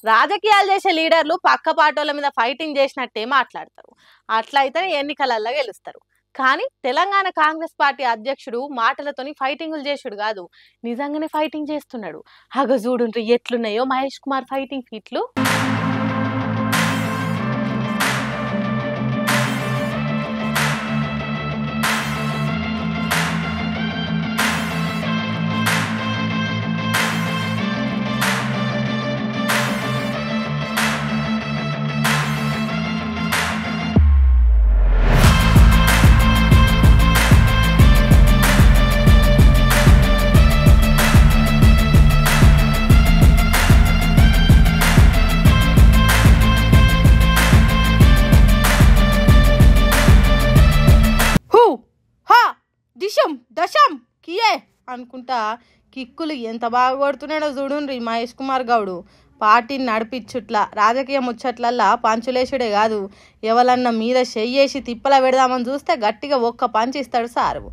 రాజకీయాలు చేసే లీడర్లు పక్క పార్టీల మీద ఫైటింగ్ చేసినట్టే మాట్లాడతారు. అట్లయితే ఎన్నికలలో గెలుస్తారు. కానీ తెలంగాణ కాంగ్రెస్ పార్టీ అధ్యక్షుడు మాటలతోని ఫైటింగులు చేసుడు కాదు, నిజంగానే ఫైటింగ్ చేస్తున్నాడు. హగ చూడుండ్రి ఎట్లున్నాయో మహేష్ కుమార్ ఫైటింగ్ ఫీట్లు. దిశం దశం కియే అనుకుంటా కిక్కులు ఎంత బాగా కొడుతున్నాడో చూడుండ్రి మహేష్ కుమార్ గౌడు. పార్టీని నడిపించుట్ల రాజకీయ ముచ్చట్లల్లా పంచులేసుడే కాదు, ఎవరన్నా మీద చెయ్యేసి తిప్పల పెడదామని చూస్తే గట్టిగా ఒక్క పంచి ఇస్తాడు సారు.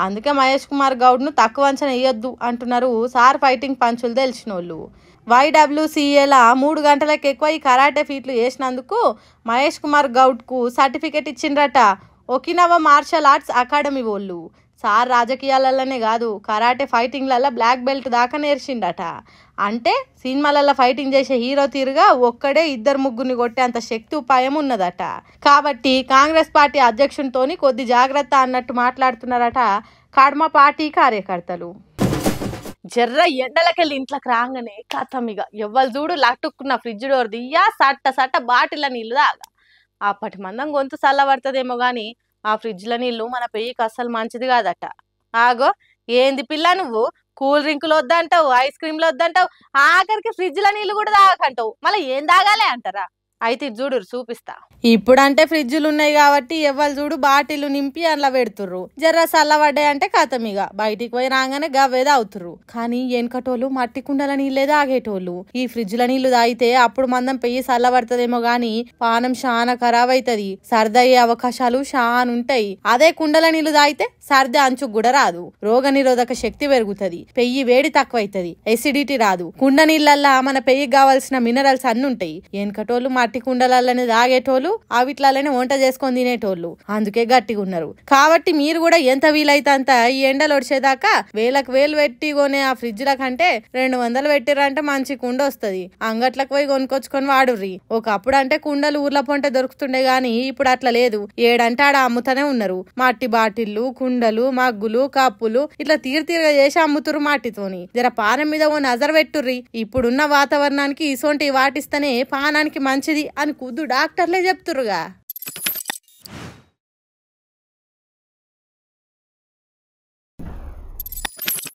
అందుకే మహేష్ కుమార్ గౌడ్ను తక్కువ అంచనా వేయొద్దు అంటున్నారు సార్ ఫైటింగ్ పంచులు తెలిసిన వాళ్ళు. YWCAల 3 గంటలకు ఎక్కువ ఈ కరాటే ఫీట్లు చేసినందుకు మహేష్ కుమార్ గౌడ్కు సర్టిఫికెట్ ఇచ్చిండ్రట ఒకినవా మార్షల్ ఆర్ట్స్ అకాడమీ వాళ్ళు. సార్ రాజకీయాలలోనే కాదు, కరాటే ఫైటింగ్లలో బ్లాక్ బెల్ట్ దాకా నేర్చిండట. అంటే సినిమాలలో ఫైటింగ్ చేసే హీరో తీరుగా ఒక్కడే 2-3 కొట్టే అంత శక్తి ఉపాయం ఉన్నదట. కాబట్టి కాంగ్రెస్ పార్టీ అధ్యక్షునితోని కొద్ది జాగ్రత్త అన్నట్టు మాట్లాడుతున్నారట కడమ పార్టీ కార్యకర్తలు. జర్ర ఎండలకెళ్ళి ఇంట్లోకి రాగానే కథమిగ ఎవ్వరు చూడు లట్టుకున్న ఫ్రిడ్జ్ డోర్ దియ్యా సట్ట బాటిల నీళ్ళు దాగా. అప్పటి మందం గొంతు చల్లబడుతుందేమో గాని ఆ ఫ్రిడ్జ్ల నీళ్లు మన పెయ్యికి అస్సలు మంచిది కాదట. ఆగో ఏంది పిల్ల నువ్వు, కూల్ డ్రింకులు వద్దంటావు, ఐస్ క్రీమ్లు వద్దంటావు, ఆఖరికి ఫ్రిడ్జ్ల నీళ్లు కూడా తాగకంటావు, మళ్ళీ ఏం తాగాలే అంటారా? అయితే చూడు చూపిస్తా. ఇప్పుడంటే ఫ్రిడ్జ్లు ఉన్నాయి కాబట్టి ఎవ్వరు చూడు బాటిల్ నింపి అలా పెడుతుర్రు. జర్ర చల్లబడ్డాయి అంటే కథమిగ బయటికి పోయి రాగానే గవ్వే తాగుతుర్రు. కానీ వెనకటోళ్ళు మట్టి కుండల నీళ్ళే తాగేటోళ్ళు. ఈ ఫ్రిడ్జ్ల నీళ్లు తాగితే అప్పుడు మందం పెయ్యి చల్లబడుతుందేమో గాని పానం చాలా ఖరాబ్ అవుతుంది, సర్ది అయ్యే అవకాశాలు చాలా ఉంటాయి. అదే కుండల నీళ్లు తాగితే సర్ది అంచుకు కూడా రాదు, రోగ నిరోధక శక్తి పెరుగుతుంది, పెయ్యి వేడి తక్కువ అవుతుంది, ఎసిడిటీ రాదు. కుండ నీళ్ళల్లా మన పెయ్యికి కావాల్సిన మినరల్స్ అన్ని ఉంటాయి. వెనకటోళ్ళు మట్టి కుండలనే తాగేటోళ్ళు, అవిట్లనే వంట చేసుకొని తినేటోళ్ళు, అందుకే గట్టిగా ఉన్నారు. కాబట్టి మీరు కూడా ఎంత వీలైతే అంత ఈ ఎండలు వచ్చేదాకా వేలకు వేలు పెట్టి కొనే ఆ ఫ్రిడ్జ్ల కంటే 200 పెట్టిరంటే మంచి కుండ వస్తుంది. అంగట్లకు పోయి కొనుక్కొచ్చుకొని వాడుర్రి. ఒకప్పుడు అంటే కుండలు ఊర్ల పొంటే దొరుకుతుండే గాని ఇప్పుడు అట్లా లేదు, ఏడంటే ఆడ అమ్ముతానే ఉన్నారు. మట్టి బాటిళ్లు, కుండలు, మగ్గులు, కప్పులు ఇట్లా తీరుగా చేసి అమ్ముతురు మట్టితోని. జర పానం మీద ఓ నజర్ పెట్టుర్రి. ఇప్పుడున్న వాతావరణానికి ఇసోంటి వాటిస్తేనే పానానికి మంచిది అని కుద్దు డాక్టర్లే చెప్తురుగా.